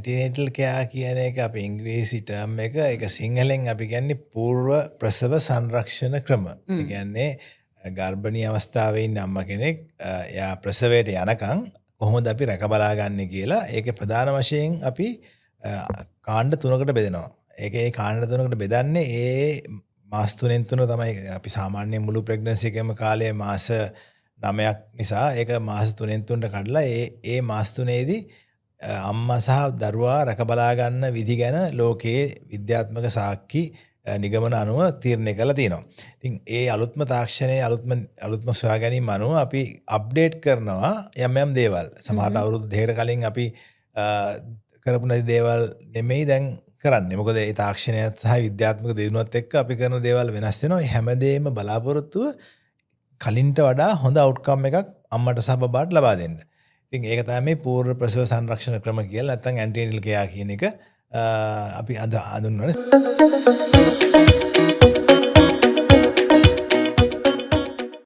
ඇන්ටිනේටල් care කියන එක අපි ඉංග්‍රීසි ටර්ම් එක ඒක සිංහලෙන් අපි කියන්නේ පූර්ව ප්‍රසව සංරක්ෂණ ක්‍රම. ඒ කියන්නේ ගර්භණී අවස්ථාවේ ඉන්න අම්මා කෙනෙක් එයා ප්‍රසවයට යනකම් කොහොමද අපි රැක බලාගන්නේ කියලා ඒකේ ප්‍රධාන වශයෙන් අපි කාණ්ඩ තුනකට බෙදෙනවා. ඒ කාණ්ඩ තුනකට බෙදන්නේ ඒ මාස 3න් 3 තමයි අපි සාමාන්‍ය මුළු ප්‍රෙග්නන්සි එකේම කාලය මාස 9ක් නිසා ඒක මාස 3න් 3ට කඩලා ඒ මාස 3ේදී අම්මා සහ දරුවා රැක බලා ගන්න විදි ගැන ලෝකයේ විද්‍යාත්මක සාක්ෂි නිගමන අනුව තීරණය කරලා තියෙනවා. ඉතින් ඒ අලුත්ම තාක්ෂණයේ අලුත්ම සොයා ගැනීම අනුව අපි අප්ඩේට් කරනවා යම් දේවල්. සමහරවිට අවුරුදු දෙකකට කලින් අපි කරපු නැති දේවල් නෙමෙයි දැන් කරන්නේ. මොකද ඒ තාක්ෂණයත් සහ විද්‍යාත්මක දියුණුවත් එක්ක අපි කරන දේවල් වෙනස් වෙනවා. මේ හැමදේම බලාපොරොත්තුව කලින්ට වඩා හොඳ අවුට්කම් එකක් අම්මට සහ බබාට ලබා දෙන්න. ඉතින් ඒක තමයි මේ පූර්ව ප්‍රසව සංරක්ෂණ ක්‍රම කියලා නැත්නම් ඇන්ටිනේටල් කෙයා කියන එක අපි අද හඳුන්වන්නේ.